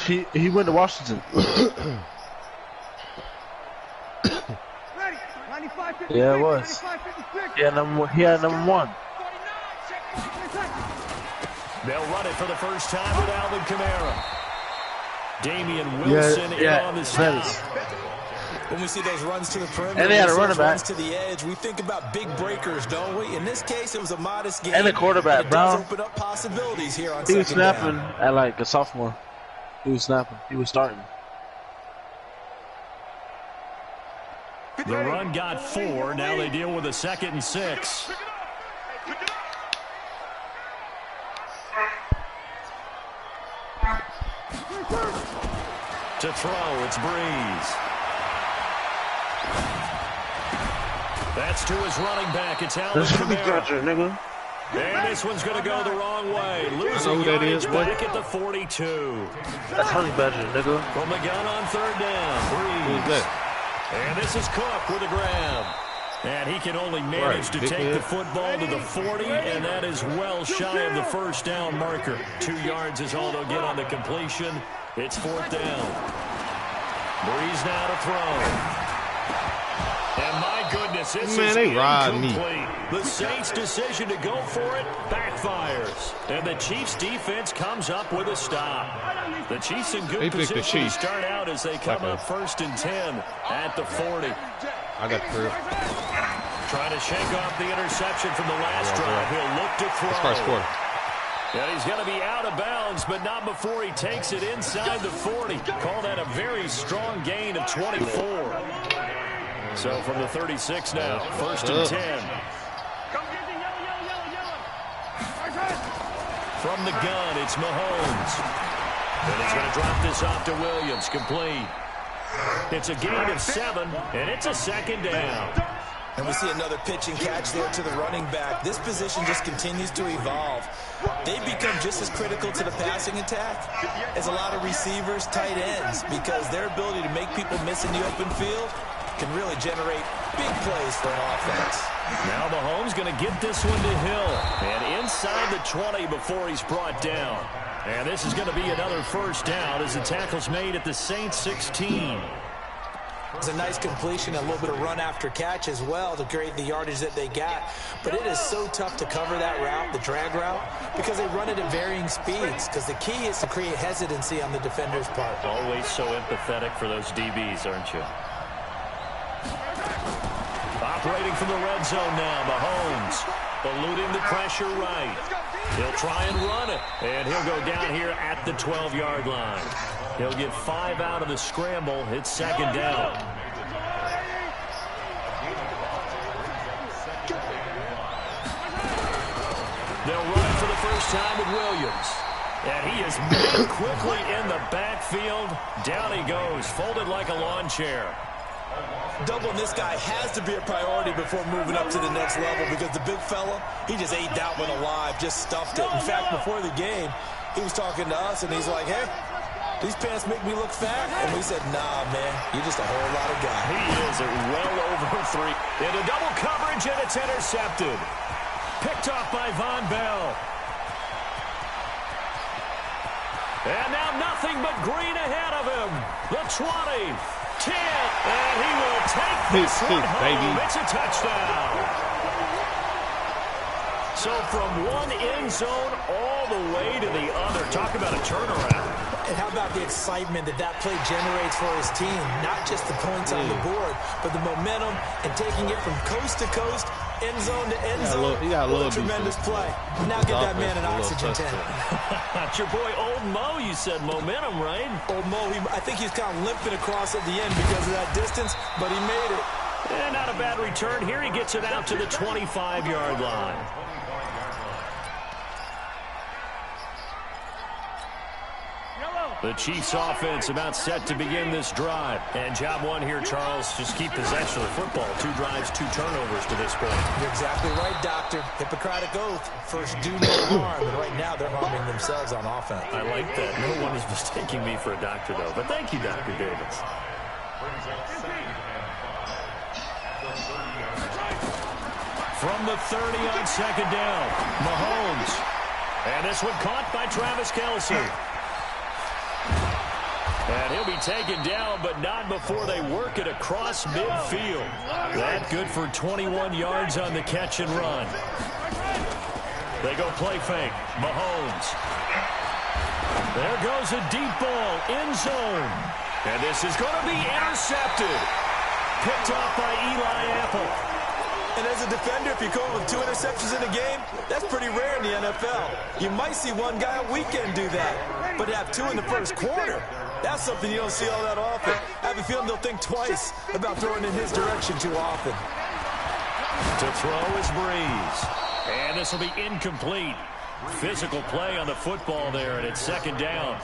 He went to Washington. Yeah, it was. Yeah, he had number 1. They'll run it for the first time with Alvin Kamara. Damian Wilson in on the stop. When we see those runs to the perimeter, and they had a running back runs to the edge, we think about big breakers, don't we? In this case, it was a modest game. and the quarterback, Brown. Open up possibilities here on he was snapping down. at like a sophomore. He was snapping. He was starting. The run got 4. Now they deal with a 2nd and 6. To throw, it's Breeze. That's to his running back. It's Alvin Kamara. And this one's going to go the wrong way. Losing yardage back at the 42. That's Honey Badger, nigga. From the gun on 3rd down. Breeze. And this is Cook with a grab. And he can only manage to take the football to the 40, and that is well shy of the first down marker. 2 yards is all they'll get on the completion. It's 4th down. Breeze now to throw. And my goodness, this is incomplete. The Saints' decision to go for it backfires. And the Chiefs' defense comes up with a stop. The Chiefs in good position to start out as they come up 1st and 10 at the 40. I got through. Trying to shake off the interception from the last drive. He'll look to throw. And he's going to be out of bounds, but not before he takes it inside the 40. Call that a very strong gain of 24. So from the 36 now, 1st and 10. From the gun, it's Mahomes. And he's going to drop this off to Williams, complete. It's a gain of 7, and it's a 2nd down. And we see another pitch and catch there to the running back. This position just continues to evolve. They become just as critical to the passing attack as a lot of receivers, tight ends, because their ability to make people miss in the open field can really generate big plays for an offense. Now Mahomes going to get this one to Hill. And inside the 20 before he's brought down. And this is going to be another 1st down as the tackle's made at the Saints 16. It's a nice completion, a little bit of run after catch as well to create the yardage that they got. But it is so tough to cover that route, the drag route, because they run it at varying speeds. Because the key is to create hesitancy on the defender's part. Always so empathetic for those DBs, aren't you? Operating from the red zone now, Mahomes eluding the pressure right. He'll try and run it, and he'll go down here at the 12-yard line. He'll get 5 out of the scramble. It's 2nd down. They'll run for the first time with Williams. And he is met quickly in the backfield. Down he goes, folded like a lawn chair. Doubling this guy has to be a priority before moving up to the next level, because the big fella, he just ate that one alive, just stuffed it. In fact, before the game, he was talking to us, and he's like, hey, these pants make me look fat. And we said, nah, man, you're just a whole lot of guy. He is at well over 3. Into double coverage, and it's intercepted. Picked off by Von Bell. And now nothing but green ahead of him. The 20. 10, and he will take this one home. Baby. It's a touchdown. So from one end zone all the way to the other. Talk about a turnaround. And how about the excitement that play generates for his team? Not just the points on the board, but the momentum and taking it from coast to coast, end zone to end zone. He got a little tremendous play. Now get that man an oxygen tank. That's your boy Old Mo. You said momentum, right? Old Mo, I think he's kind of limping across at the end because of that distance, but he made it. And not a bad return. Here he gets it out to the 25-yard line. The Chiefs offense about set to begin this drive. And job one here, Charles, just keep possession of the football. 2 drives, 2 turnovers to this point. You're exactly right, Doctor. Hippocratic oath. First, do no harm. And right now, they're harming themselves on offense. I like that. No one is mistaking me for a doctor, though. But thank you, Dr. Davis. From the 30 on 2nd down, Mahomes. And this one caught by Travis Kelce. And he'll be taken down, but not before they work it across midfield. That good for 21 yards on the catch and run. They go play fake. Mahomes. There goes a deep ball, end zone. And this is going to be intercepted. Picked off by Eli Apple. And as a defender, if you're going with 2 interceptions in a game, that's pretty rare in the NFL. You might see one guy a weekend do that, but to have 2 in the first quarter, that's something you don't see all that often. I have a feeling they'll think twice about throwing in his direction too often. To throw is Breeze. And this will be incomplete. Physical play on the football there, and it's second down.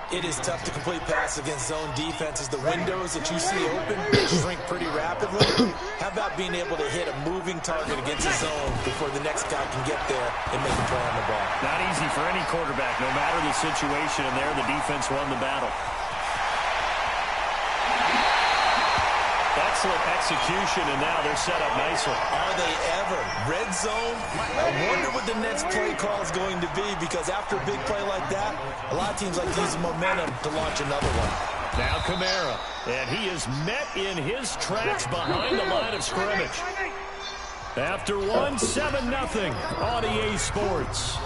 It is tough to complete pass against zone defenses. The windows that you see open shrink pretty rapidly. How about being able to hit a moving target against a zone before the next guy can get there and make a play on the ball? Not easy for any quarterback, no matter the situation, and there the defense won the battle. Excellent execution, and now they're set up nicely. Are they ever? Red zone? I wonder what the next play call is going to be, because after a big play like that, a lot of teams like to use the momentum to launch another one. Now Kamara, and he is met in his tracks behind the line of scrimmage. After one, 7-0 on EA Sports.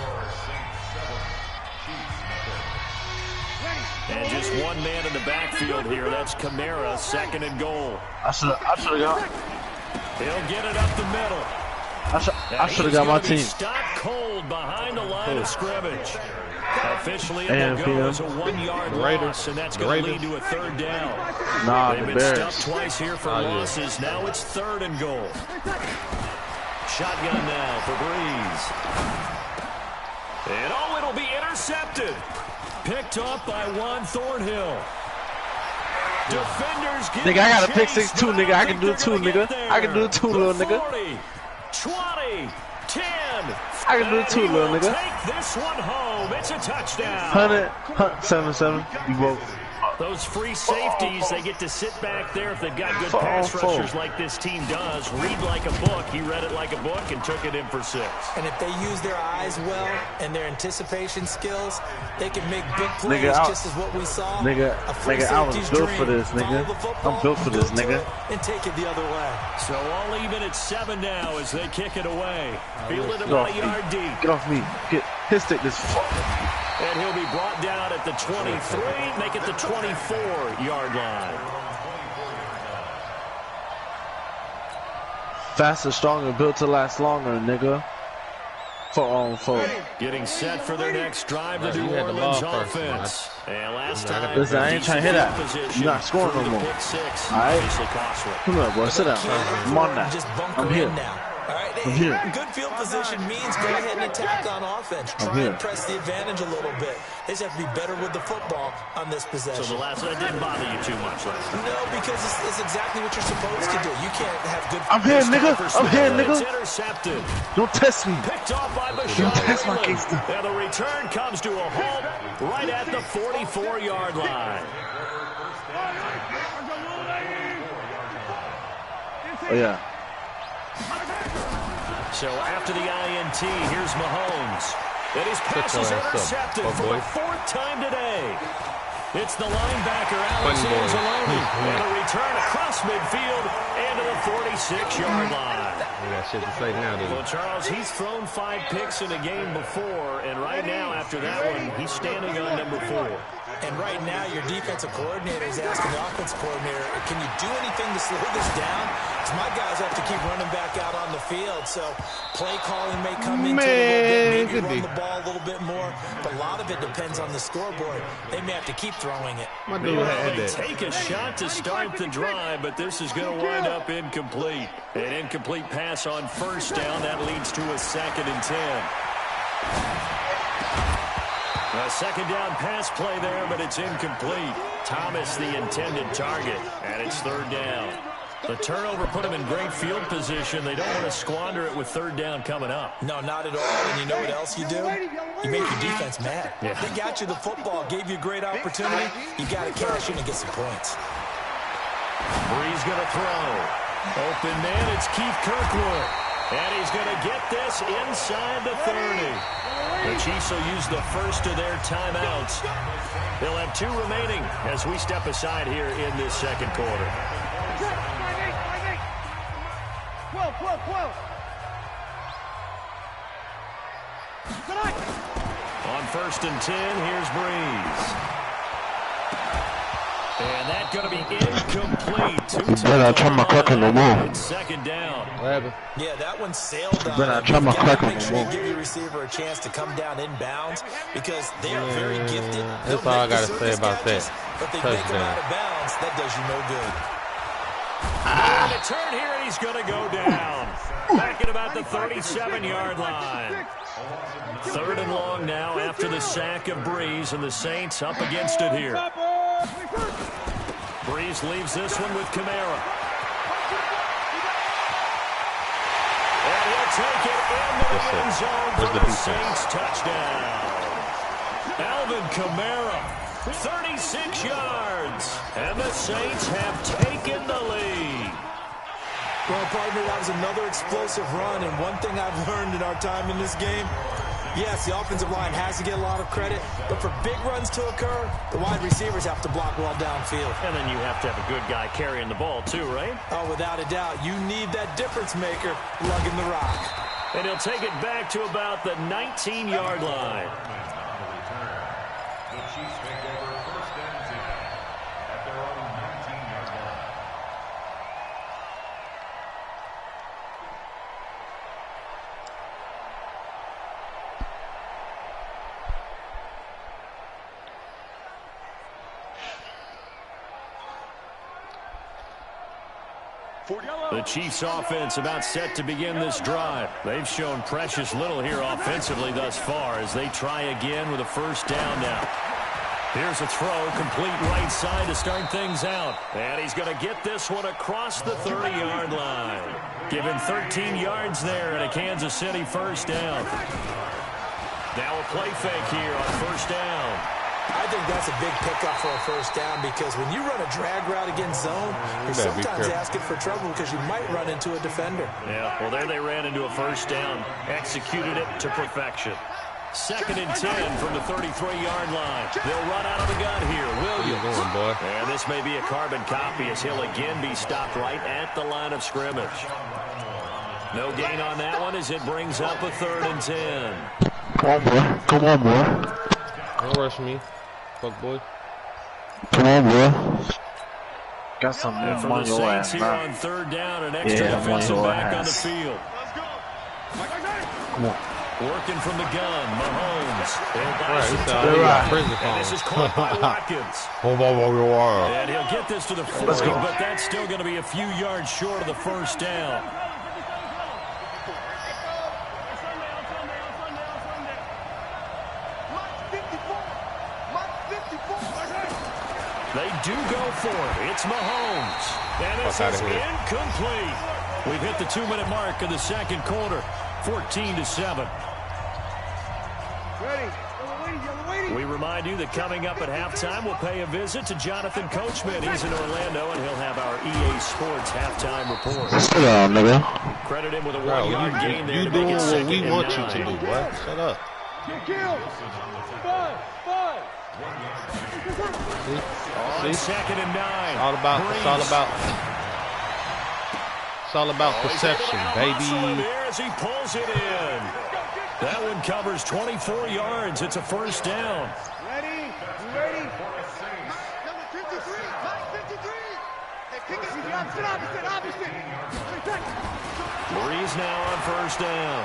And just one man in the backfield here. That's Kamara, second and goal. I should have got. He'll get it up the middle. I should have got my team. Stopped cold behind the line of scrimmage. Officially, it will go as a 1-yard loss, and that's going to lead to a third down. Nah, they've been stuffed twice here for losses. Now it's third and goal. Shotgun now for Breeze. And it'll be intercepted. Picked off by Juan Thornhill. Defenders get nigga, I got a pick 6 too, nigga. I can do it too, nigga. I can do it too, little nigga. 40, 20, 10. I can do it too, little nigga. Take this one home. It's a touchdown. 7-7. You broke. Those free safeties, they get to sit back there if they've got good pass rushers like this team does. Read like a book. He read it like a book and took it in for 6. And if they use their eyes well and their anticipation skills, they can make big plays, nigga, just as what we saw. Nigga, I was built for this, nigga. I'm built for this, nigga. And take it the other way. So all even at 7 now as they kick it away. Fielded about a yard deep. Get off me. His stick this fuck. And he'll be brought down at the 23, make it the 24-yard line. Faster, stronger, built to last longer, nigga. 4-on-4. Getting set for their next drive, the New Orleans offense. And last time, listen, I ain't trying to hit that. You're not scoring no more. Alright? Come on, boy. Sit down. I'm on that. I'm here. I'm here. Good field position means go ahead and attack on offense. Try and press the advantage a little bit. They just have to be better with the football on this possession. So the last one didn't bother you too much last time? No, because it's exactly what you're supposed to do. You can't have good. I'm here, nigga. I'm here, nigga. It's intercepted. Don't test me. Picked off by Don't test my gangster. And the return comes to a halt right at the 44-yard line. Oh, yeah. So after the INT, here's Mahomes. And his pass is intercepted for the 4th time today. It's the linebacker, Alex Anzalone. And a return across midfield and to the 46-yard line. got shit to say now, dude. Well, Charles, he's thrown 5 picks in a game before, and right now, after that one, he's standing on number 4. And right now, your defensive coordinator is asking the offensive coordinator, can you do anything to slow this down? Because my guys have to keep running back out on the field. So play calling may come into it a little bit, maybe run the ball a little bit more. But a lot of it depends on the scoreboard. They may have to keep throwing it. They take a shot to start the drive, but this is going to wind up incomplete. An incomplete pass on first down. That leads to a 2nd and 10. A second down pass play there, but it's incomplete. Thomas, the intended target, and it's 3rd down. The turnover put them in great field position. They don't want to squander it with 3rd down coming up. No, not at all. And you know what else you do? You make your defense mad. Yeah. They got you the football, gave you a great opportunity. You got to cash in and get some points. Breeze going to throw. Open man, it's Keith Kirkwood. And he's going to get this inside the 30. The Chiefs will use the first of their timeouts. They'll have 2 remaining as we step aside here in this second quarter. On 1st and 10, here's Breeze. And that's going to be incomplete. It's second down. Yeah, that one sailed on. Make sure you give your receiver a chance to come down inbounds because they are very gifted. That's all I got to say about that. But they make them out of bounds. That does you no good. And a turn here, and he's going to go down. Back at about the 37-yard line. 3rd and long now after the sack of Breeze, and the Saints up against it here. Breeze leaves this one with Kamara. And he'll take it into the end zone for the Saints touchdown. Alvin Kamara, 36 yards. And the Saints have taken the lead. Well, partner, that was another explosive run, and one thing I've learned in our time in this game, yes, the offensive line has to get a lot of credit, but for big runs to occur, the wide receivers have to block well downfield. And then you have to have a good guy carrying the ball too, right? Oh, without a doubt. You need that difference maker lugging the rock. And he'll take it back to about the 19-yard line. The Chiefs offense about set to begin this drive. They've shown precious little here offensively thus far as they try again with a first down now. Here's a throw, complete right side to start things out. And he's going to get this one across the 30-yard line. Give him 13 yards there and a Kansas City first down. Now a play fake here on first down. I think that's a big pickup for a first down because when you run a drag route against zone, you're sometimes asking for trouble because you might run into a defender. Yeah, well, there they ran into a first down, executed it to perfection. 2nd and 10 from the 33-yard line. They'll run out of the gun here. Williams. And this may be a carbon copy as he'll again be stopped right at the line of scrimmage. No gain on that one as it brings up a 3rd and 10. Come on, boy. Come on, boy. Don't rush me. Fuck, boy. Come on, boy. Got some from money the Saints here man. on 3rd down, an extra defensive back on the field. Come on. Working from the gun, Mahomes. Right, this is caught by Watkins. And he'll get this to the 40, but that's still going to be a few yards short of the first down. They do go for it. It's Mahomes. And this is incomplete. We've hit the 2-minute mark of the second quarter. 14-7. We remind you that coming up at halftime, we'll pay a visit to Jonathan Coachman. He's in Orlando, and he'll have our EA Sports halftime report. Credit him with a 1-yard gain there. You to make doing it what we want 2nd you and to 9. do, boy. Shut up. See? 2nd and 9. It's all about perception, baby. As he pulls it in. That one covers 24 yards. It's a first down. Ready? Number 53. Hey, kick it. Opposite. Breeze now on first down.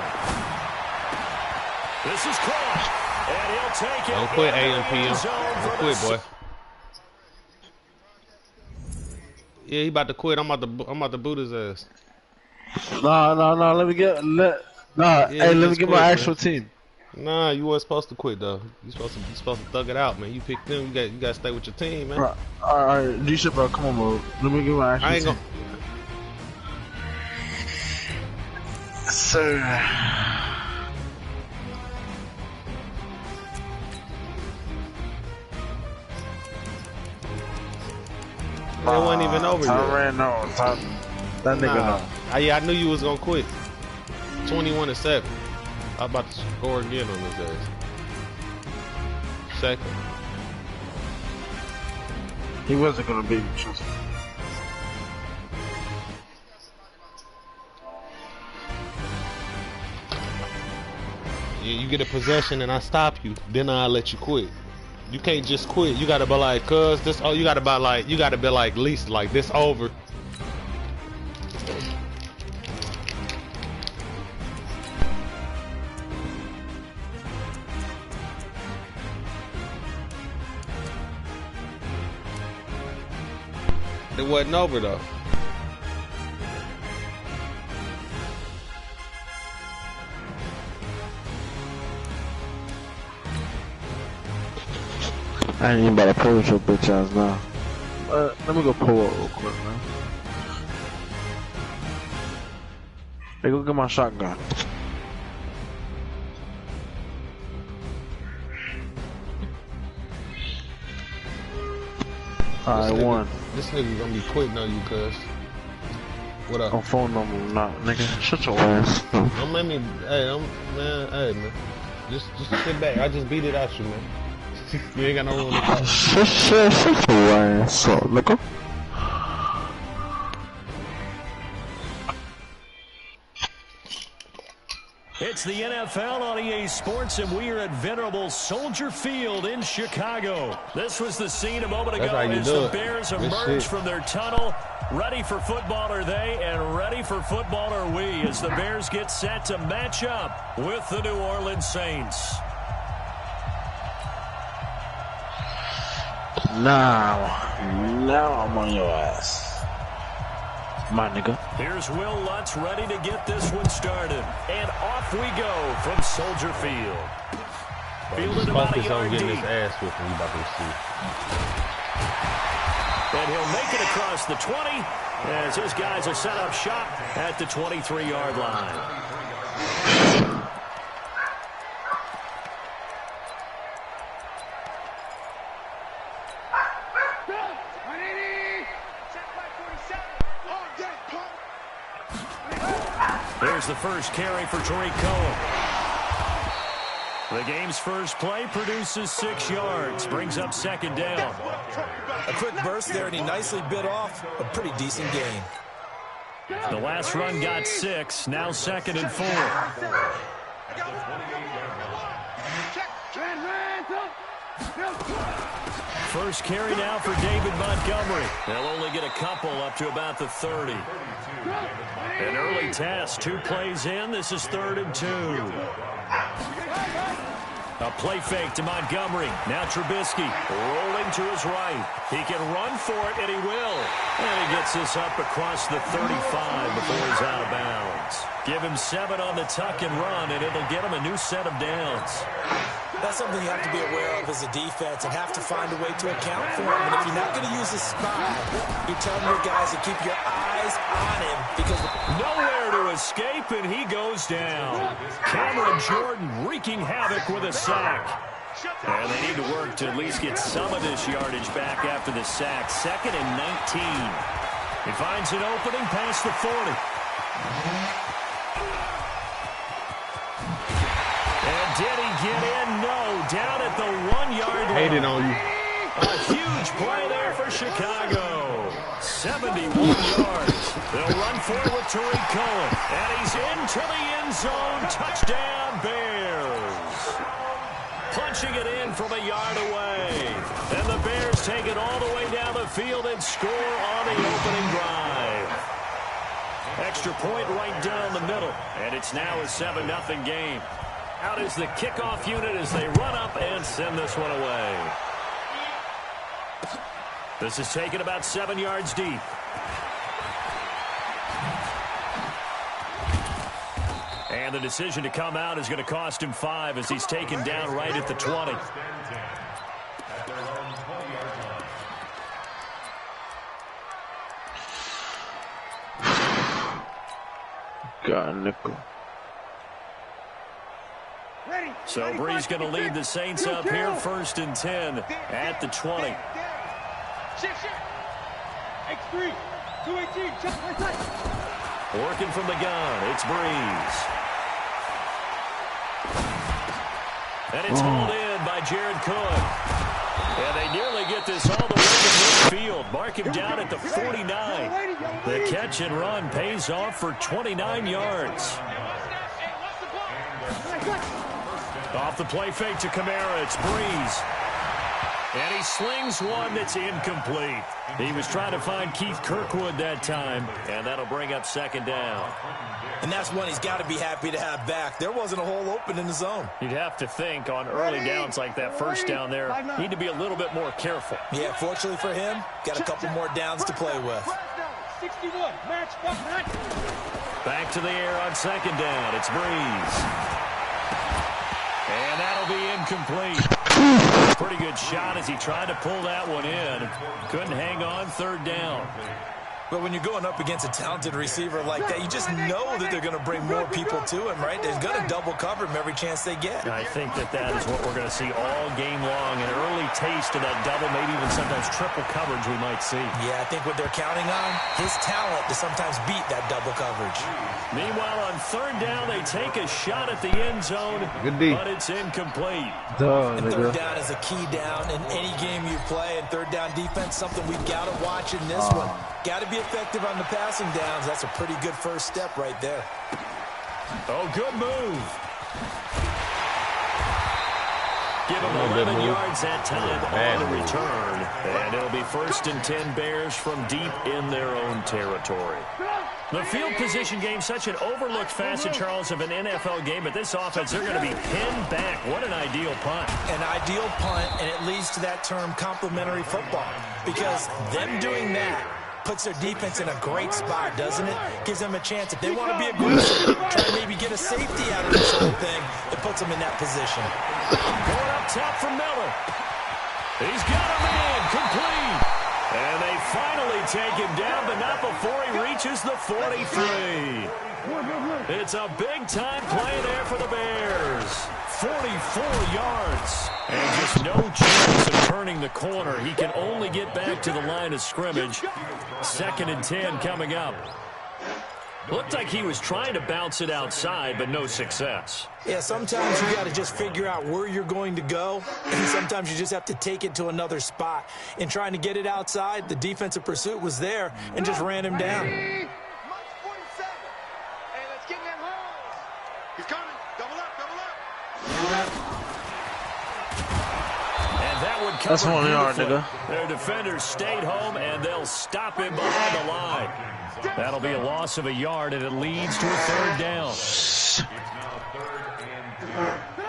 This is caught. And he'll take it. Don't quit, AMP. Don't quit, boy. Yeah, he about to quit. I'm about to boot his ass. No. Let me get my actual team. Nah, you weren't supposed to quit though. You supposed to thug it out, man. You picked them. You got to stay with your team, man. All right, D-Ship, bro. Come on, bro. Let me get my actual team. Sir. It wasn't even over yet. That nigga know. Yeah, I knew you was gonna quit. 21-7. I'm about to score again on his ass. Second. He wasn't gonna beat me, trust me. Yeah, you get a possession and I stop you, then I'll let you quit. You can't just quit. You gotta be like, cuz this. Oh, you gotta be like, least like this over. It wasn't over though. I ain't even about to play with your bitch ass now. Let me go pull up real quick, man. Hey, go get my shotgun. Alright, one. This nigga gonna be quitting on you, cuz. What up? On phone number, not nigga. Shut your ass. Don't let me. Hey, man. Just sit back. I just beat it out you, man. You ain't got no room to talk. Shut your ass up, nigga. It's the NFL on EA Sports, and we are at venerable Soldier Field in Chicago. This was the scene a moment ago as the Bears emerged from their tunnel. Ready for football are they, and ready for football are we, as the Bears get set to match up with the New Orleans Saints. Now I'm on your ass. My nigga. Here's Will Lutz ready to get this one started. And off we go from Soldier Field. Fielded about a yard deep. His ass whipping, you about to see. And he'll make it across the 20 as his guys will set up shop at the 23-yard line. Here's the first carry for Tariq Cohen. The game's first play produces 6 yards, brings up second down. A quick burst there, and he nicely bit off a pretty decent gain. The last run got 6, now second and 4. First carry now for David Montgomery. They'll only get a couple up to about the 30. An early test, 2 plays in. This is 3rd and 2. A play fake to Montgomery. Now Trubisky rolling to his right. He can run for it, and he will. And he gets this up across the 35 before he's out of bounds. Give him 7 on the tuck and run, and it'll get him a new set of downs. That's something you have to be aware of as a defense and have to find a way to account for him. And if you're not going to use the spy, you're telling your guys to keep your eyes on him because nowhere to escape, and he goes down. Cameron Jordan wreaking havoc with a sack. And they need to work to at least get some of this yardage back after the sack. 2nd and 19. He finds an opening past the 40. And did he get in? No. Down at the 1-yard line. Hated on you. A huge play there for Chicago. 71 yards. They'll run forward with Tariq Cohen. And he's into the end zone. Touchdown, Bears. Punching it in from a yard away. And the Bears take it all the way down the field and score on the opening drive. Extra point right down the middle. And it's now a 7-0 game. Out is the kickoff unit as they run up and send this one away. This is taken about 7 yards deep. And the decision to come out is going to cost him 5 as he's taken down right at the 20. Got a nickel. So Bree's going to lead the Saints up here, 1st and 10 at the 20. Working from the gun, it's Breeze. And it's hauled in by Jared Cook. And they nearly get this all the way to midfield. Mark him down at the 49. The catch and run pays off for 29 yards. Off the play fake to Kamara. It's Breeze. And he slings one that's incomplete. He was trying to find Keith Kirkwood that time. And that'll bring up second down. And that's one he's got to be happy to have back. There wasn't a hole open in the zone. You'd have to think on early downs like that first down there, need to be a little bit more careful. Yeah, fortunately for him, got a couple more downs to play with. 61, match, back to the air on second down. It's Breeze. And that'll be incomplete. Pretty good shot as he tried to pull that one in. Couldn't hang on third down. But when you're going up against a talented receiver like that, you just know that they're going to bring more people to him, right? They're going to double cover him every chance they get. I think that is what we're going to see all game long. An early taste of that double, maybe even sometimes triple coverage we might see. Yeah, I think what they're counting on, his talent to sometimes beat that double coverage. Meanwhile, on third down, they take a shot at the end zone, but it's incomplete. And third down is a key down in any game you play. And third down defense, something we've got to watch in this one. Got to be effective on the passing downs. That's a pretty good first step right there. Oh, good move. Give him 11 yards that time on the return. And it'll be 1st and 10 Bears from deep in their own territory. The field position game, such an overlooked facet, Charles, of an NFL game. But this offense, they're going to be pinned back. What an ideal punt. An ideal punt, and it leads to that term complementary football. Because them doing that puts their defense in a great spot, doesn't it? Gives them a chance. If they want to be aggressive, try to maybe get a safety out of this whole thing, it puts them in that position. Going up top for Miller. He's got him in, complete. And they finally take him down, but not before he reaches the 43. It's a big-time play there for the Bears. 44 yards. And just no chance of turning the corner. He can only get back to the line of scrimmage. 2nd and 10 coming up. Looked like he was trying to bounce it outside, but no success. Yeah, sometimes you got to just figure out where you're going to go, and sometimes you just have to take it to another spot. In trying to get it outside, the defensive pursuit was there and just ran him down. Hey, let's get that home. He's coming. Double up. And that would cover. That's 1 yard, nigga. Their defenders stayed home, and they'll stop him behind the line. That'll be a loss of a yard, and it leads to a 3rd down.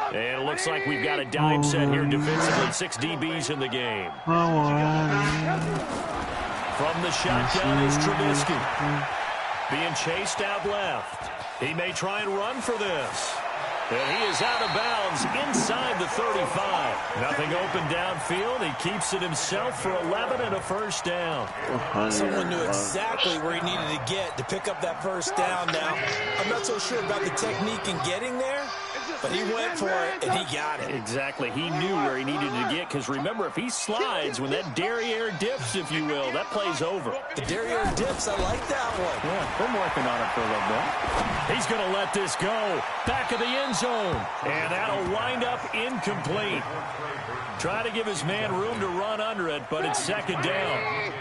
And it looks like we've got a dime set here defensively. 6 DBs in the game. From the shotgun is Trubisky. Being chased out left. He may try and run for this. And he is out of bounds inside the 35. Nothing open downfield. He keeps it himself for 11 and a 1st down. Someone knew exactly where he needed to get to pick up that 1st down now. I'm not so sure about the technique in getting there, but he went for it, and he got it. Exactly. He knew where he needed to get, because remember, if he slides, when that derriere dips, if you will, that play's over. The derriere dips, I like that one. Yeah, been working on it for a little bit. He's going to let this go. Back of the end zone. And that'll wind up incomplete. Try to give his man room to run under it, but it's 2nd down.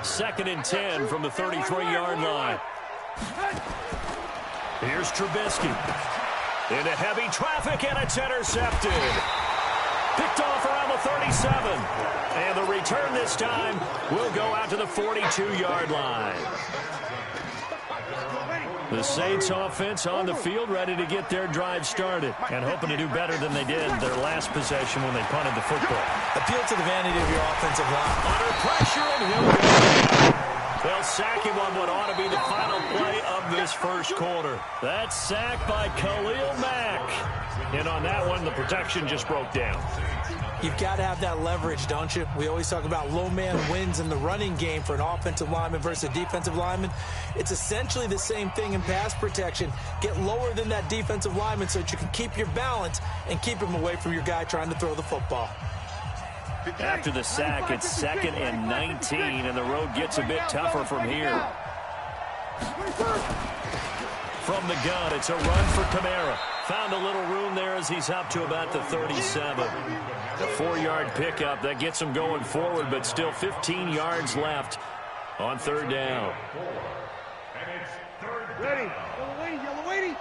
2nd and 10 from the 33-yard line. Here's Trubisky. Into heavy traffic, and it's intercepted. Picked off around the 37. And the return this time will go out to the 42-yard line. The Saints offense on the field, ready to get their drive started and hoping to do better than they did their last possession when they punted the football. Appeal to the vanity of your offensive line. Under pressure, and he'll go down. They'll sack him on what ought to be the final play of this first quarter. That's sacked by Khalil Mack. And on that one, the protection just broke down. You've got to have that leverage, don't you? We always talk about low man wins in the running game for an offensive lineman versus a defensive lineman. It's essentially the same thing in pass protection. Get lower than that defensive lineman so that you can keep your balance and keep him away from your guy trying to throw the football. After the sack, it's 2nd and 19, and the road gets a bit tougher from here. From the gun, it's a run for Kamara. Found a little room there as he's up to about the 37. The 4-yard pickup, that gets him going forward, but still 15 yards left on third down. Ready. Yellow lady.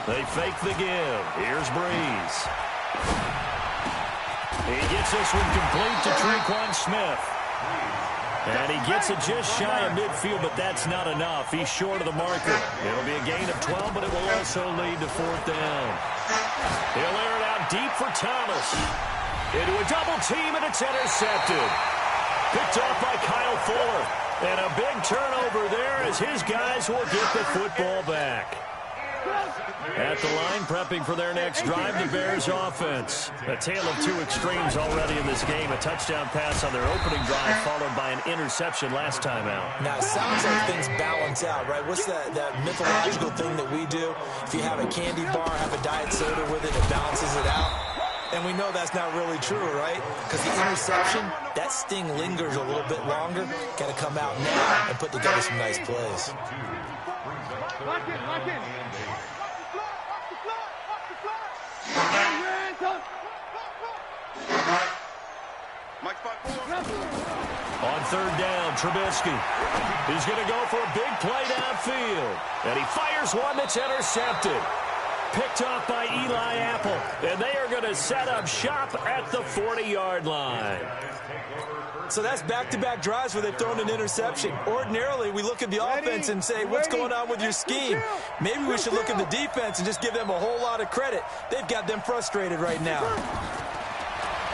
They fake the give. Here's Breeze. He gets this one complete to Tre'Quan Smith. And he gets it just shy of midfield, but that's not enough. He's short of the marker. It'll be a gain of 12, but it will also lead to fourth down. He'll air it out deep for Thomas. Into a double team, and it's intercepted. Picked off by Kyle Fuller. And a big turnover there as his guys will get the football back. At the line, prepping for their next drive, the Bears offense. A tale of two extremes already in this game. A touchdown pass on their opening drive, followed by an interception last time out. Now, it sounds like things balance out, right? What's that mythological thing that we do? If you have a candy bar, have a diet soda with it, it balances it out. And we know that's not really true, right? Because the interception, that sting lingers a little bit longer. Got to come out now and put together some nice plays. Lock in. On third down, Trubisky. He's going to go for a big play downfield. And he fires one that's intercepted. Picked off by Eli Apple. And they are going to set up shop at the 40-yard line. So that's back-to-back drives where they've thrown an interception. Ordinarily, we look at the offense and say, what's going on with your scheme? Maybe we should look at the defense and just give them a whole lot of credit. They've got them frustrated right now.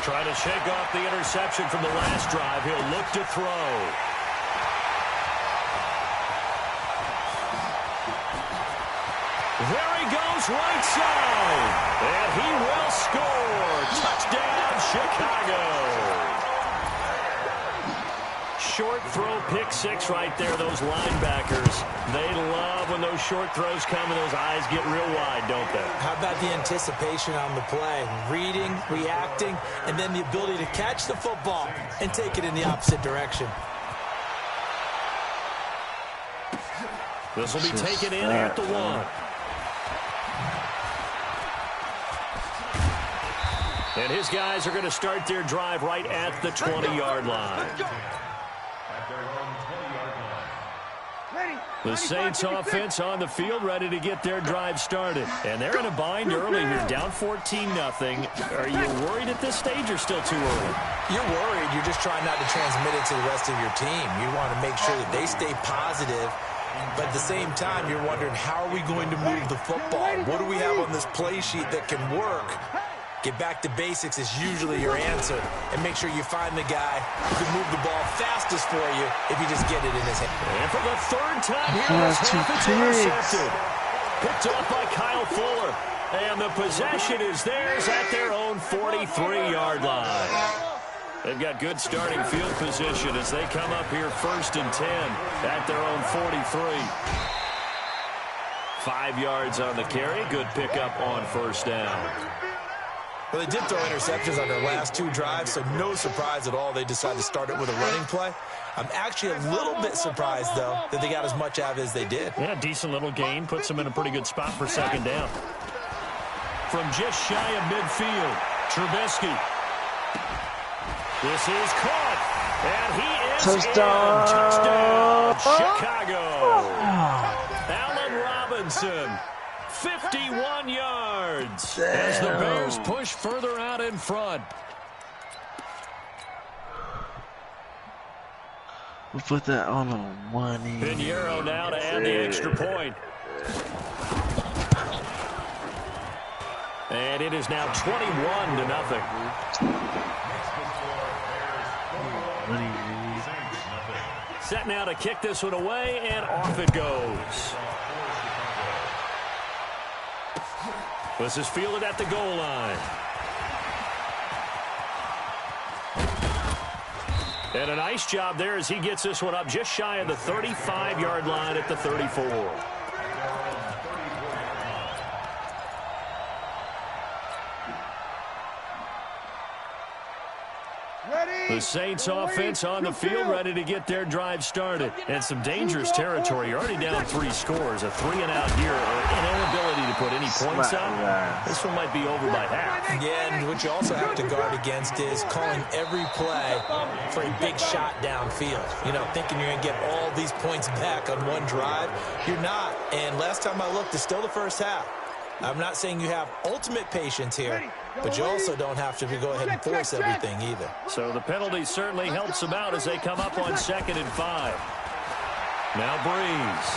Trying to shake off the interception from the last drive. He'll look to throw. There he goes, right side. And he will score. Touchdown, Chicago. Short throw, pick six right there. Those linebackers, they love when those short throws come and those eyes get real wide, don't they? How about the anticipation on the play? Reading, reacting, and then the ability to catch the football and take it in the opposite direction. This will be taken in at the 1. And his guys are going to start their drive right at the 20-yard line. The Saints offense on the field ready to get their drive started. And they're in a bind early here, down 14-0. Are you worried at this stage or still too early? You're worried. You're just trying not to transmit it to the rest of your team. You want to make sure that they stay positive. But at the same time, you're wondering, how are we going to move the football? What do we have on this play sheet that can work? Get back to basics is usually your answer. And make sure you find the guy who can move the ball fastest for you if you just get it in his hand. And for the third time here, it's intercepted. Picked off by Kyle Fuller. And the possession is theirs at their own 43-yard line. They've got good starting field position as they come up here 1st and 10 at their own 43. 5 yards on the carry. Good pickup on first down. Well, they did throw interceptions on their last 2 drives, so no surprise at all they decided to start it with a running play. I'm actually a little bit surprised, though, that they got as much out of it as they did. Yeah, decent little gain. Puts them in a pretty good spot for second down. From just shy of midfield, Trubisky. This is caught, and he is Touchdown. in. Touchdown, Chicago. Allen Robinson, 51 yards. Damn. As the Bears push further out in front. We'll put that on a 1. Pinheiro now to add the extra point. And it is now 21-0. Set now to kick this one away, and off it goes. This is fielded at the goal line. And a nice job there as he gets this one up just shy of the 35-yard line at the 34. The Saints offense on the field, ready to get their drive started. And some dangerous territory. You're already down 3 scores. A 3-and-out here, or an inability to put any points on. This one might be over by half. Yeah, and what you also have to guard against is calling every play for a big shot downfield. You know, thinking you're going to get all these points back on one drive. You're not. And last time I looked, it's still the first half. I'm not saying you have ultimate patience here, but you also don't have to go ahead and force everything either. So the penalty certainly helps them out as they come up on 2nd and 5. Now Breeze.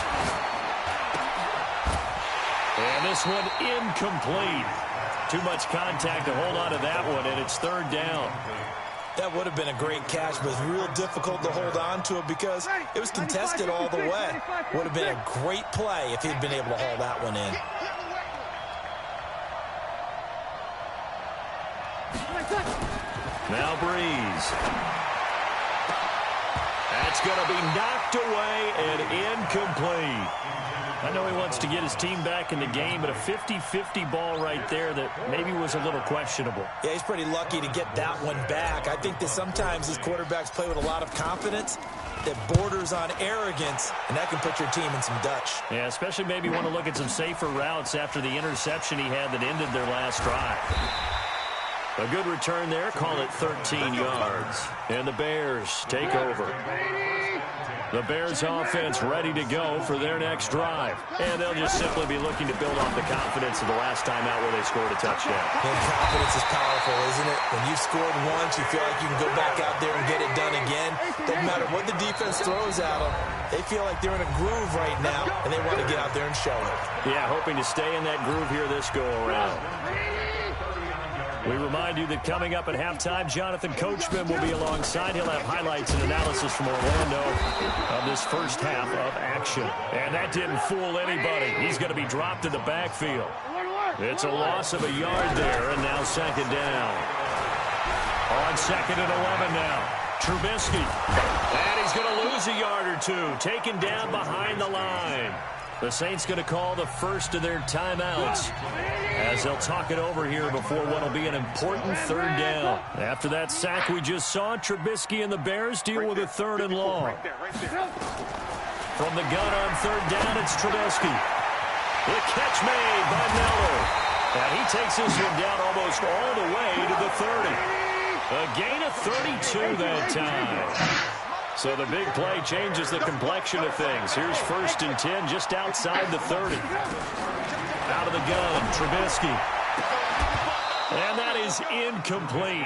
And this one incomplete. Too much contact to hold on to that one, and it's 3rd down. That would have been a great catch, but it was real difficult to hold on to it because it was contested all the way. Would have been a great play if he'd been able to haul that one in. Now Breeze. That's going to be knocked away and incomplete. I know he wants to get his team back in the game, but a 50-50 ball right there that maybe was a little questionable. Yeah, he's pretty lucky to get that one back. I think that sometimes these quarterbacks play with a lot of confidence that borders on arrogance, and that can put your team in some Dutch. Yeah, especially maybe want to look at some safer routes after the interception he had that ended their last drive. A good return there. Call it 13 yards. And the Bears take over. The Bears offense ready to go for their next drive. And they'll just simply be looking to build off the confidence of the last time out where they scored a touchdown. And confidence is powerful, isn't it? When you've scored once, you feel like you can go back out there and get it done again. Doesn't matter what the defense throws at them. They feel like they're in a groove right now, and they want to get out there and show it. Yeah, hoping to stay in that groove here this go-around. We remind you that coming up at halftime, Jonathan Coachman will be alongside. He'll have highlights and analysis from Orlando of this first half of action. And that didn't fool anybody. He's going to be dropped in the backfield. It's a loss of a yard there, and now 2nd down. On 2nd and 11 now. Trubisky. And he's going to lose a yard or 2. Taken down behind the line. The Saints going to call the first of their timeouts as they'll talk it over here before what will be an important 3rd down. After that sack we just saw, Trubisky and the Bears deal with a 3rd and long. From the gun on 3rd down, it's Trubisky. The catch made by Miller. And he takes this one down almost all the way to the 30. A gain of 32 that time. So the big play changes the complexion of things. Here's 1st and 10 just outside the 30. Out of the gun, Trubisky. And that is incomplete.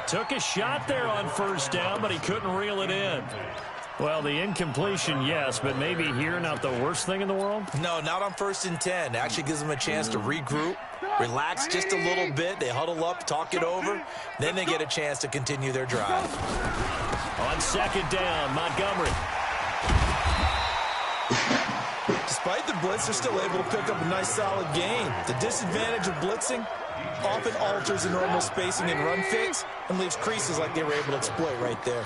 Took a shot there on 1st down, but he couldn't reel it in. Well, the incompletion, yes, but maybe here not the worst thing in the world? No, not on 1st and 10. It actually gives them a chance to regroup, relax just a little bit. They huddle up, talk it over. Then they get a chance to continue their drive. On 2nd down, Montgomery. Despite the blitz, they're still able to pick up a nice, solid gain. The disadvantage of blitzing often alters the normal spacing and run fits and leaves creases like they were able to exploit right there.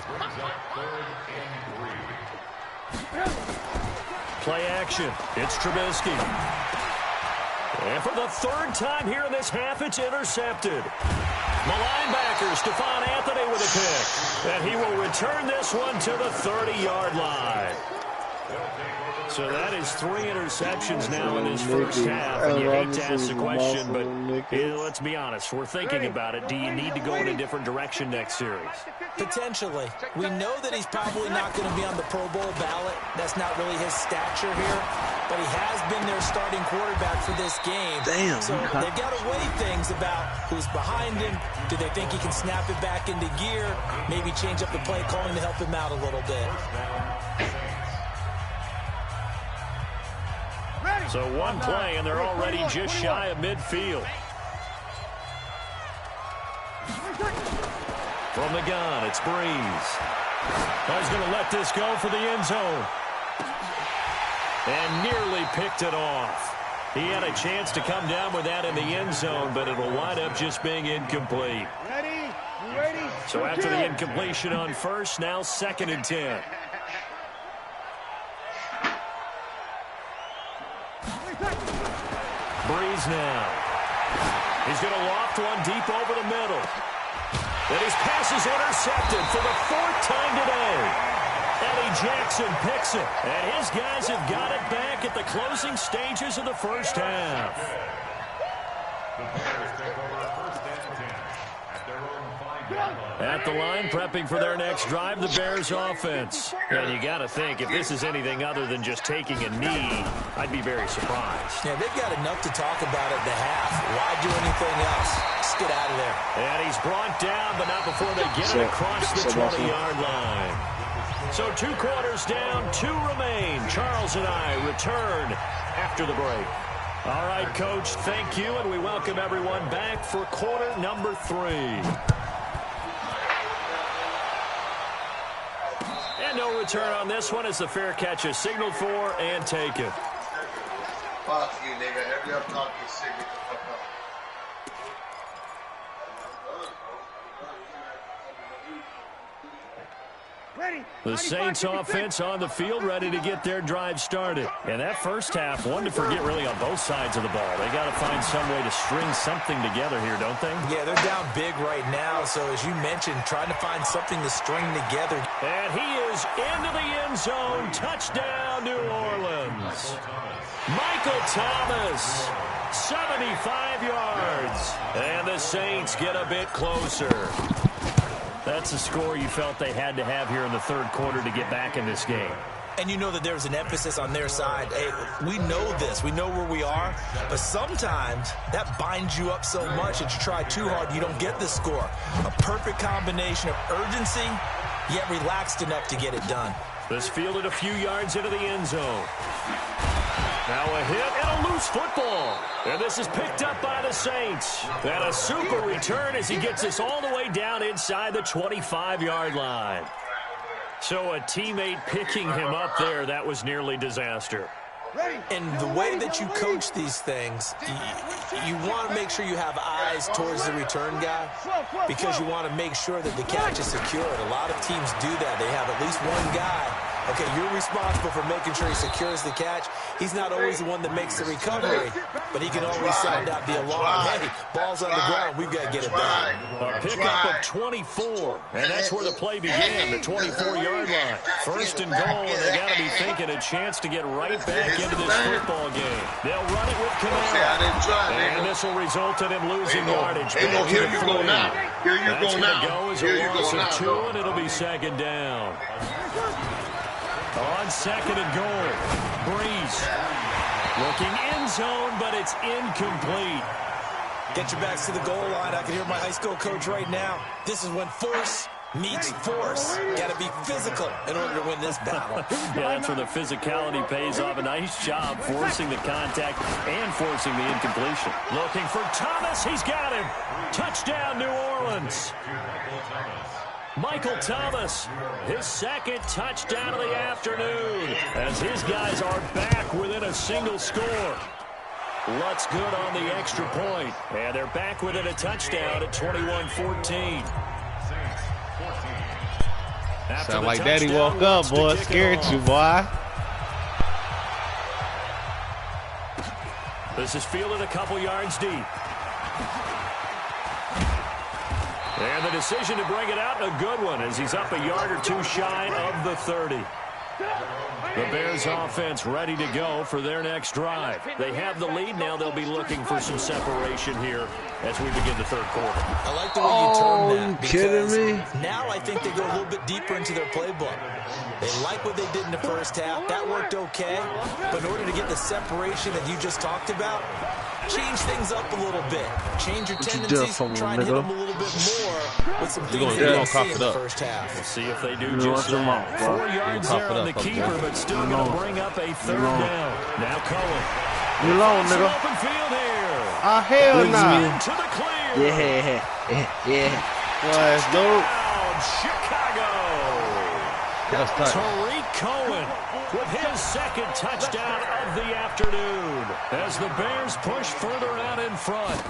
Play action. It's Trubisky. And for the 3rd time here in this half, it's intercepted. The linebacker, Stephon Anthony with a pick. And he will return this one to the 30-yard line. So that is 3 interceptions now in this first half. And you hate to ask the question, but let's be honest. We're thinking about it. Do you need to go in a different direction next series? Potentially. We know that he's probably not going to be on the Pro Bowl ballot. That's not really his stature here. But he has been their starting quarterback for this game. Damn. So they've got to weigh things about who's behind him. Do they think he can snap it back into gear? Maybe change up the play calling to help him out a little bit. So one play, and they're already just shy of midfield. From the gun, it's Breeze. He's going to let this go for the end zone. And nearly picked it off. He had a chance to come down with that in the end zone, but it'll wind up just being incomplete. So after the incompletion on 1st, now 2nd and 10. Breeze now. He's going to loft one deep over the middle. And his pass is intercepted for the 4th time today. Eddie Jackson picks it. And his guys have got it back at the closing stages of the first half. At the line, prepping for their next drive, the Bears offense. And you got to think, if this is anything other than just taking a knee, I'd be very surprised. Yeah, they've got enough to talk about at the half. Why do anything else? Just get out of there. And he's brought down, but not before they get it across the 20-yard line. So 2 quarters down, 2 remain. Charles and I return after the break. All right, Coach, thank you, and we welcome everyone back for quarter number 3. And no return on this one as the fair catch is signaled for and taken. Fuck you, nigga. Every up talk is sick. Get the fuck up. The Saints offense on the field, ready to get their drive started. And that first half, one to forget really on both sides of the ball. They got to find some way to string something together here, don't they? Yeah, they're down big right now. So as you mentioned, trying to find something to string together. And he is into the end zone. Touchdown, New Orleans. Michael Thomas, 75 yards. And the Saints get a bit closer. That's a score you felt they had to have here in the 3rd quarter to get back in this game. And you know that there's an emphasis on their side. Hey, we know this. We know where we are. But sometimes that binds you up so much that you try too hard, you don't get the score. A perfect combination of urgency, yet relaxed enough to get it done. This fielded a few yards into the end zone. Now a hit and a loose football. And this is picked up by the Saints. And a super return as he gets us all the way down inside the 25-yard line. So a teammate picking him up there, that was nearly disaster. And the way that you coach these things, you want to make sure you have eyes towards the return guy because you want to make sure that the catch is secured. A lot of teams do that. They have at least one guy. Okay, you're responsible for making sure he secures the catch. He's not always the one that makes the recovery, but he can always sound out the alarm. Hey, ball's on the ground. We've got to get it back. A pickup of 24, and that's where the play began, the 24-yard line. 1st and goal, and they got to be thinking a chance to get right back into this football game. They'll run it with Kamara, and this will result in him losing yardage. Here you go now. Here you go now. That's going to go as a loss of 2, and it'll be 2nd down. On 2nd and goal, Breeze looking end zone, but it's incomplete. Get your backs to the goal line. I can hear my high school coach right now. This is when force meets force. Got to be physical in order to win this battle. Yeah, that's where the physicality pays off. A nice job forcing the contact and forcing the incompletion. Looking for Thomas. He's got him. Touchdown, New Orleans. Michael Thomas, his 2nd touchdown of the afternoon, as his guys are back within a single score. Lutz good on the extra point, and they're back within a touchdown at 21-14. Sound like Daddy woke up, boy. Scared you, boy. This is fielded a couple yards deep. And the decision to bring it out, a good one, as he's up a yard or 2 shy of the 30. The Bears offense ready to go for their next drive. They have the lead. Now they'll be looking for some separation here as we begin the 3rd quarter. I like the way you turned that. You kidding me? Now I think they go a little bit deeper into their playbook. They like what they did in the first half. That worked okay. But in order to get the separation that you just talked about, change things up a little bit. Change your tendencies. Try and hit them a little bit more with some things they didn't see in the first half. We'll see if they do just that. 4 yards there on the keeper, but still going to bring up a 3rd down. Now Cohen. You alone, nigga. Open field here. Ah, hell no. To the clear. Yeah. Let's go. Chicago. That's tight. Tariq Cohen with his 2nd touchdown of the afternoon as the Bears push further out in front.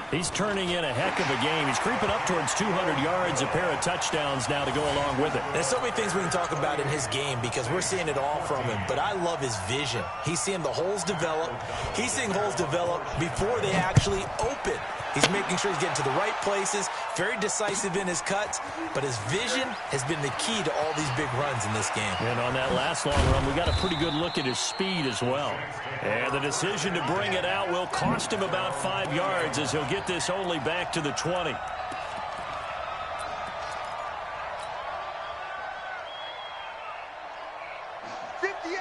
He's turning in a heck of a game. He's creeping up towards 200 yards, a pair of touchdowns now to go along with it. There's so many things we can talk about in his game because we're seeing it all from him, but I love his vision. He's seeing the holes develop. He's seeing holes develop before they actually open. He's making sure he's getting to the right places, very decisive in his cuts, but his vision has been the key to all these big runs in this game. And on that last long run, we got a pretty good look at his speed as well. And the decision to bring it out will cost him about 5 yards as he'll get this only back to the 20.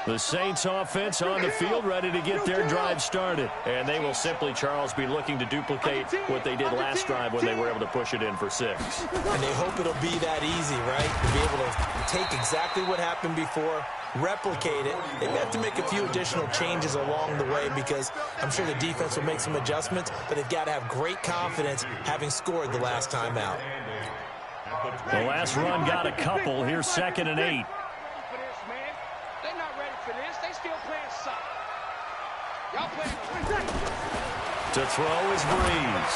The Saints offense on the field, ready to get their drive started. And they will simply, Charles, be looking to duplicate what they did last drive when they were able to push it in for 6. And they hope it'll be that easy, right? To be able to take exactly what happened before, replicate it. They may have to make a few additional changes along the way because I'm sure the defense will make some adjustments, but they've got to have great confidence having scored the last time out. The last run got a couple. Here's 2nd and 8. To throw is Breeze.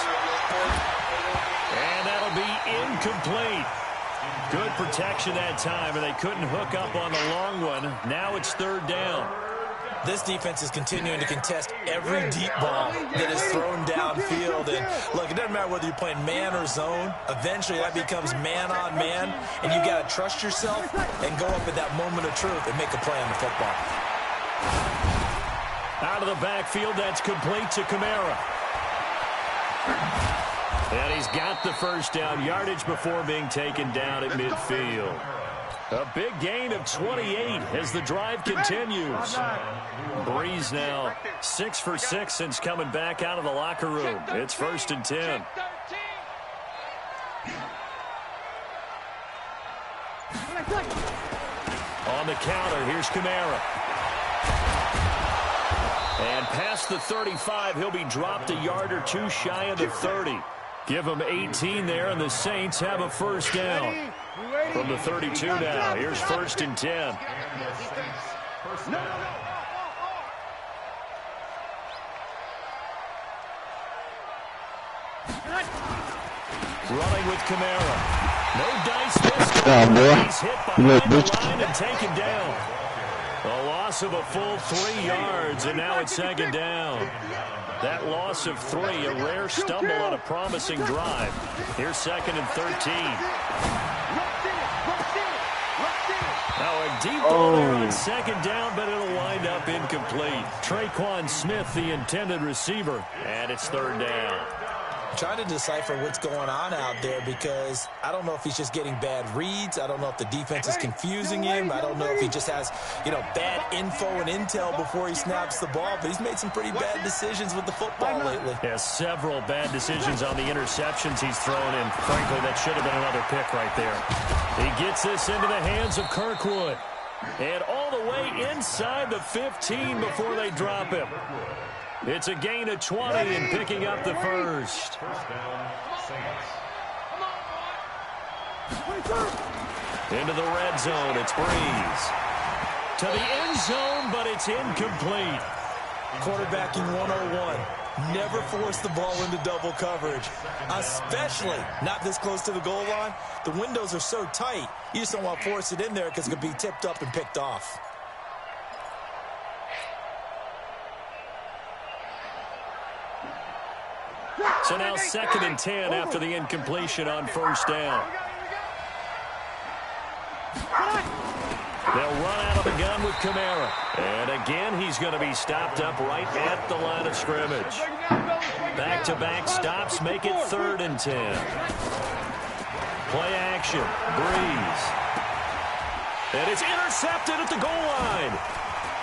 And that'll be incomplete. Good protection that time, and they couldn't hook up on the long one. Now it's 3rd down. This defense is continuing to contest every deep ball that is thrown downfield. And look, it doesn't matter whether you're playing man or zone. Eventually, that becomes man on man, and you got to trust yourself and go up at that moment of truth and make a play on the football. Out of the backfield, that's complete to Kamara. And he's got the first down, yardage before being taken down at midfield. A big gain of 28 as the drive continues. Breeze now 6 for 6 since coming back out of the locker room. It's 1st and 10. On the counter, here's Kamara. And past the 35, he'll be dropped a yard or 2 shy of the 30. Give him 18 there, and the Saints have a first down. From the 32 now, here's 1st and 10. Running with Kamara. No dice this. He's hit behind the line and taken down. A loss of a full 3 yards, and now it's 2nd down. That loss of 3, a rare stumble on a promising drive. Here's 2nd and 13. Now a deep ball there on 2nd down, but it'll wind up incomplete. Traquan Smith, the intended receiver, and it's 3rd down. Trying to decipher what's going on out there because I don't know if he's just getting bad reads. I don't know if the defense is confusing him. I don't know if he just has, bad info and intel before he snaps the ball. But he's made some pretty bad decisions with the football lately. Yeah, several bad decisions on the interceptions he's thrown in. Frankly, that should have been another pick right there. He gets this into the hands of Kirkwood. And all the way inside the 15 before they drop him. It's a gain of 20 and picking up the first. Into the red zone, it's Breeze. To the end zone, but it's incomplete. Quarterbacking 101. Never force the ball into double coverage, especially not this close to the goal line. The windows are so tight, you just don't want to force it in there because it could be tipped up and picked off. So now 2nd and 10 after the incompletion on 1st down. They'll run out of the gun with Kamara. And again, he's going to be stopped up right at the line of scrimmage. Back-to-back stops make it 3rd and 10. Play action. Breeze. And it's intercepted at the goal line.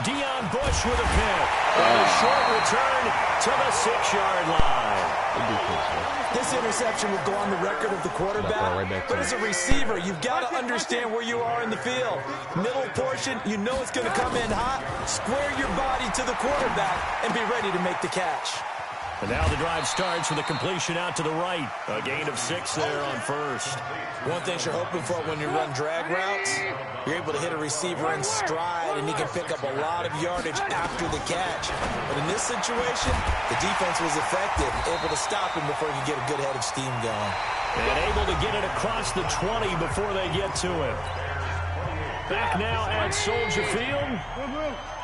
Deion Bush with a pick. And a short return to the 6-yard line. This interception will go on the record of the quarterback, but as a receiver, you've got to understand where you are in the field. Middle portion, you know it's going to come in hot. Square your body to the quarterback and be ready to make the catch. And now the drive starts with a completion out to the right. A gain of 6 there on 1st. One thing you're hoping for when you run drag routes, you're able to hit a receiver in stride, and he can pick up a lot of yardage after the catch. But in this situation, the defense was effective, able to stop him before he could get a good head of steam going. And able to get it across the 20 before they get to him. Back now at Soldier Field.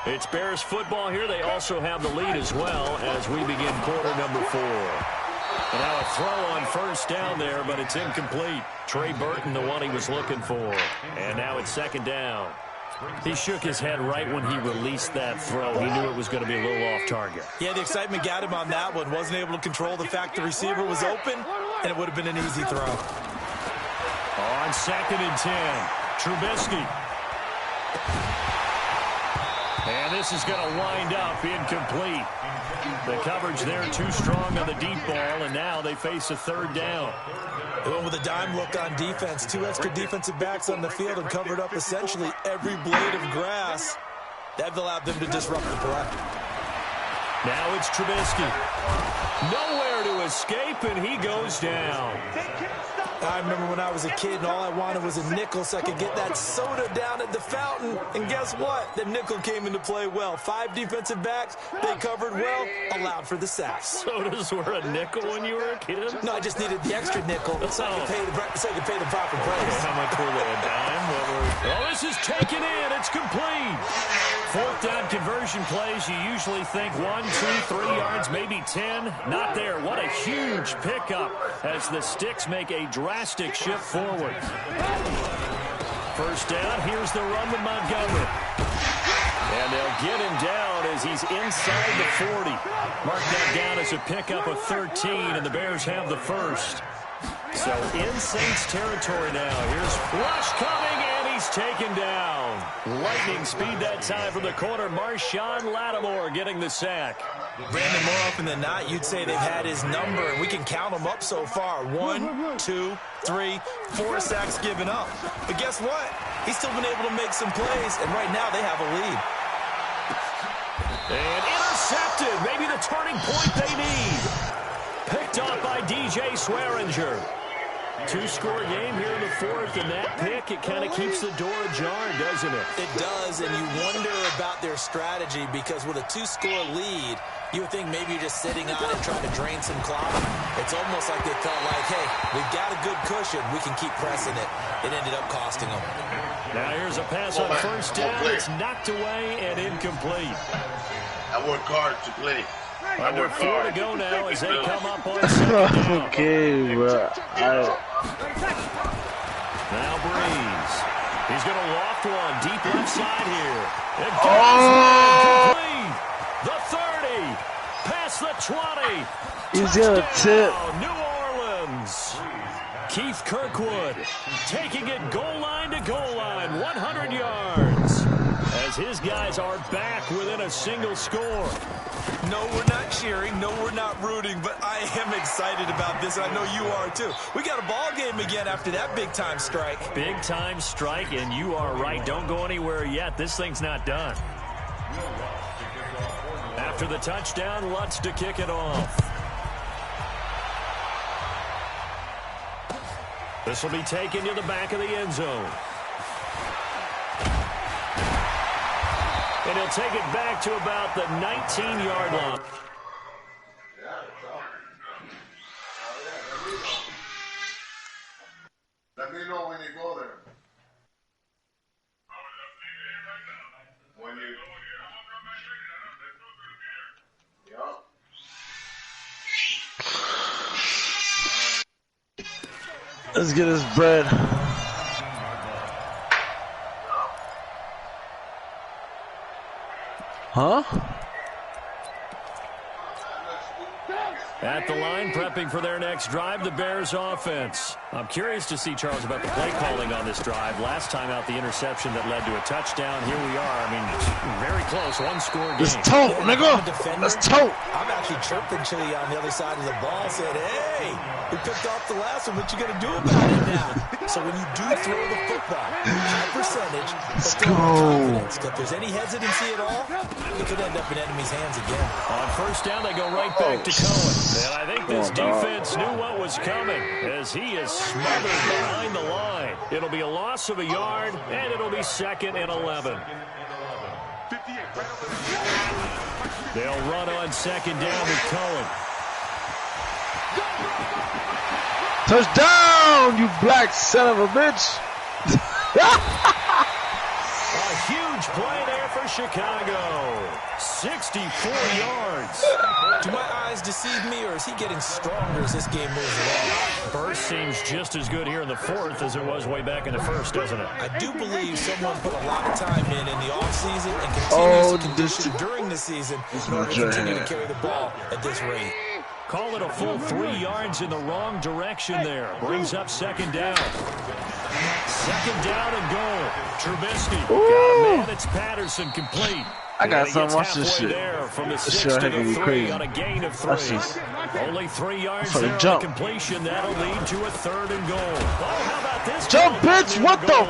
It's Bears football here. They also have the lead as well as we begin quarter number 4. And now a throw on first down there, but it's incomplete. Trey Burton, the one he was looking for. And now it's second down. He shook his head right when he released that throw. He knew it was going to be a little off target. Yeah, the excitement got him on that one. Wasn't able to control the fact the receiver was open, and it would have been an easy throw. On 2nd and 10, Trubisky. And this is going to wind up incomplete. The coverage there too strong on the deep ball, and now they face a third down. They went with a dime look on defense. 2 extra defensive backs on the field and covered up essentially every blade of grass. That allowed them to disrupt the play. Now it's Trubisky. Nowhere to escape, and he goes down. I remember when I was a kid and all I wanted was a nickel so I could get that soda down at the fountain. And guess what? The nickel came into play well. 5 defensive backs, they covered well, allowed for the sacks. Sodas were a nickel when you were a kid? No, I just needed the extra nickel so I could pay the proper price. How much were they, a dime? Oh, this is taken in. It's complete. 4th down conversion plays, you usually think 1, 2, 3 yards, maybe 10. Not there. What a huge pickup as the Sticks make a drastic shift forward. First down, here's the run with Montgomery. And they'll get him down as he's inside the 40. Mark that down as a pickup of 13, and the Bears have the first. So in Saints territory now. Here's Rush coming, and he's taken down. Lightning speed that time from the corner. Marshawn Lattimore getting the sack. Brandon, more often than not, you'd say they've had his number, and we can count them up so far. 1, 2, 3, 4 sacks given up. But guess what? He's still been able to make some plays, and right now they have a lead. And intercepted. Maybe the turning point they need. Picked off by DJ Swearinger. 2-score game here in the 4th, and that pick, it kind of keeps the door ajar, doesn't it? It does, and you wonder about their strategy because with a 2-score lead, you would think maybe you're just sitting on it trying to drain some clock. It's almost like they felt like, hey, we've got a good cushion. We can keep pressing it. It ended up costing them. Now here's a pass on first down. It's knocked away and incomplete. I work hard to play. Under 4 to go now as they come up on 2nd down. Okay, bro. Now Breeze. He's going to loft one deep left side here. It goes complete. The 30. Past the 20. He's got a tip. New Orleans. Keith Kirkwood taking it goal line to goal line. 100 yards. As his guys are back within a single score. No, we're not cheering. No, we're not rooting. But I am excited about this. I know you are, too. We got a ball game again after that big-time strike. Big-time strike, and you are right. Don't go anywhere yet. This thing's not done. After the touchdown, Lutz to kick it off. This will be taken to the back of the end zone. And he'll take it back to about the 19-yard line. Let me know when you go there. When you... Yeah. Let's get his bread. Huh? At the line, prepping for their next drive, the Bears offense. I'm curious to see, Charles, about the play calling on this drive. Last time out, the interception that led to a touchdown. Here we are. I mean, very close, 1-score game. Let's tote, nigga. Let's tote. I'm actually chirping Chili on the other side of the ball. Said, hey, we picked off the last one. What you going to do about it now? So when you do throw the football, high percentage, but still confidence. If there's any hesitancy at all, it could end up in enemy's hands again. On first down, they go right back to Cohen. And I think this defense knew what was coming as he is smothered behind the line. It'll be a loss of a yard, and it'll be 2nd and 11. They'll run on 2nd down with Cohen. Touchdown, you black son of a bitch. A huge play there for Chicago. 64 yards. Do my eyes deceive me, or is he getting stronger as this game moves along? Burst seems just as good here in the fourth as it was way back in the first, doesn't it? I do believe someone put a lot of time in the offseason and continues to condition during the season in order to continue to carry the ball at this rate. Call it a full 3 yards in the wrong direction there. Brings up second down. Second down and goal. Trubisky. Got a man. It's Patterson complete. I got some. Watch this shit. From the This 6 shit to gonna the be 3 crazy. on a gain of 3. Watch this. Only 3 yards For the there on jump. the completion. That'll lead to a 3rd and goal. Oh, how about this? Jump, bitch! What the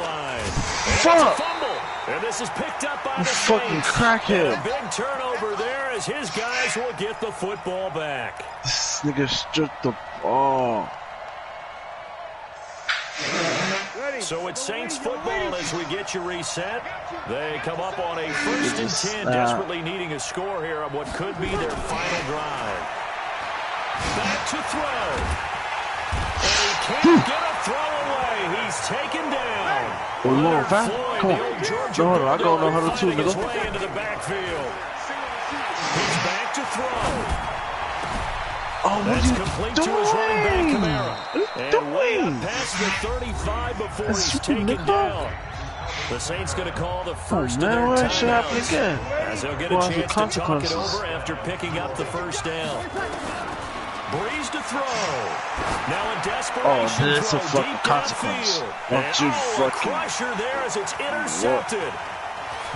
fuck? Fumble. And this is picked up by the fucking Saints. crackhead. And a big turnover there as his guys will get the football back. This nigga stripped the ball. So it's Saints football as we get you reset. They come up on a 1st and 10, desperately needing a score here on what could be their final drive. Back to throw. And he can't get a throw away. He's taken down. Come on, fam. Come on. No huddle. I go no huddle too, His nigga. way into the backfield. He's back to throw. Oh, what That's are complete you to his running back, doing? Kamara. What are And you way doing? up past the 35 before That's he's stupid, taken nigga. down. The Saints going to call the first of man, their why that shit happen timeouts, again? as they'll get a Well, the chance to talk it consequences. over after picking up the first down. Breeze to throw. Now a desperation this throw a fucking deep consequence. downfield. Don't And you a fucking- crusher there as it's intercepted.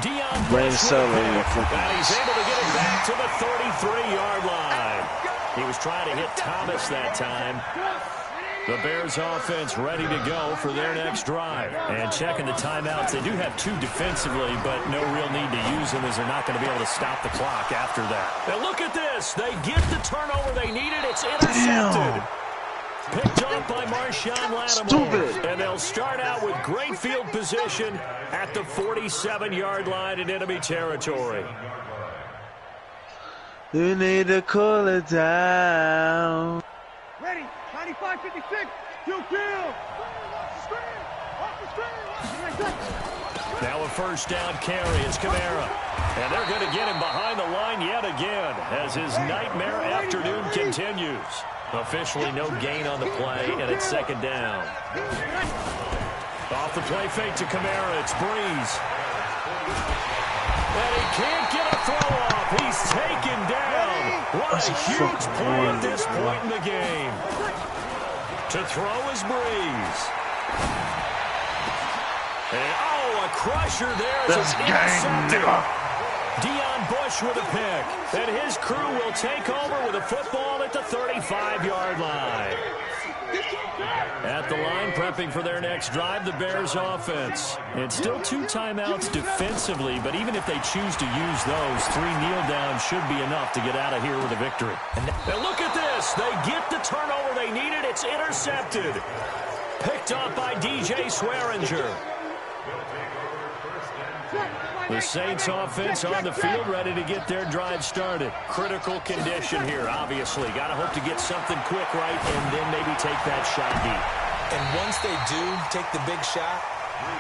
Deion Brain Bush cell with a in your pick, fucking- and he's able to get it back to the 33-yard line. He was trying to hit Thomas that time. The Bears offense ready to go for their next drive. And checking the timeouts, they do have 2 defensively, but no real need to use them as they're not going to be able to stop the clock after that. And look at this. They get the turnover they needed. It's intercepted. Picked off by Marshawn Lattimore. Stupid. And they'll start out with great field position at the 47-yard line in enemy territory. You need to cool it down. Ready, 95-56, 2 kill. Now a first down carry. It's Kamara. And they're going to get him behind the line yet again as his nightmare afternoon continues. Officially no gain on the play, and it's second down. Off the play fake to Kamara. It's Breeze. And he can't get a throw off. He's taken down. What a huge play at this point in the game. To throw is Breeze. And, oh, a crusher there. That's gang, nigga. Deion Bush with a pick. And his crew will take over with a football at the 35-yard line. At the line, prepping for their next drive, the Bears offense. And still 2 timeouts defensively, but even if they choose to use those, 3 kneel downs should be enough to get out of here with a victory. And look at this. They get the turnover they needed. It's intercepted. Picked up by DJ Swearinger. The Saints offense on the field, ready to get their drive started. Critical condition here, obviously. Got to hope to get something quick right and then maybe take that shot deep. And once they do take the big shot,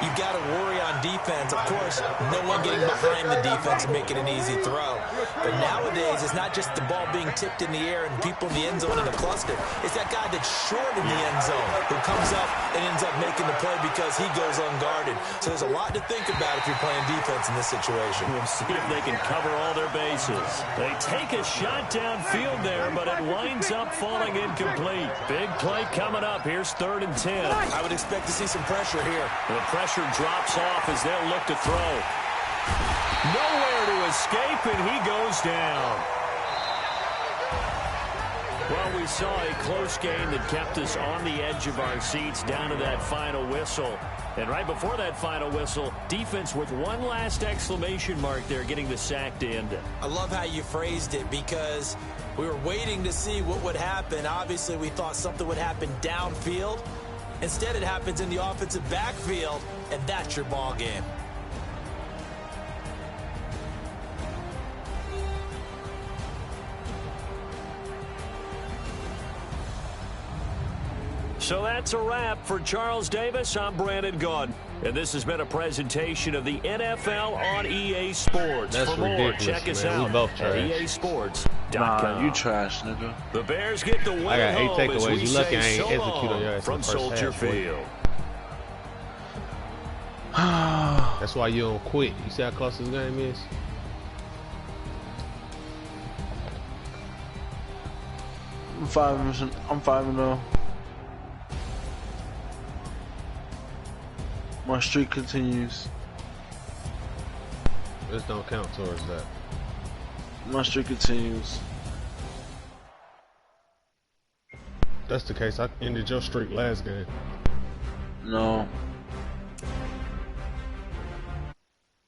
you got to worry on defense. Of course, no one getting behind the defense and making an easy throw. But nowadays, it's not just the ball being tipped in the air and people in the end zone in a cluster. It's that guy that's short in the end zone who comes up and ends up making the play because he goes unguarded. So there's a lot to think about if you're playing defense in this situation. We'll see if they can cover all their bases. They take a shot downfield there, but it winds up falling incomplete. Big play coming up. Here's 3rd and 10. I would expect to see some pressure here. The pressure drops off as they'll look to throw. Nowhere to escape, and he goes down. Well, we saw a close game that kept us on the edge of our seats down to that final whistle. And right before that final whistle, defense with one last exclamation mark there, getting the sack to end it. I love how you phrased it because we were waiting to see what would happen. Obviously, we thought something would happen downfield. Instead, it happens in the offensive backfield, and that's your ball game. So that's a wrap for Charles Davis. I'm Brandon Gaudin. And this has been a presentation of the NFL on EA Sports. That's for more, ridiculous, check us man. We out both at trash. EASports.com. Nah, you trash, nigga. The Bears get the win I got 8 home as takeaways. we You lucky I say ain't so execute on long your ass from in the first Soldier half, boy. Field. That's why you don't quit. You see how close this game is? I'm 5-0. My streak continues. This don't count towards that. My streak continues. If that's the case, I ended your streak last game. No.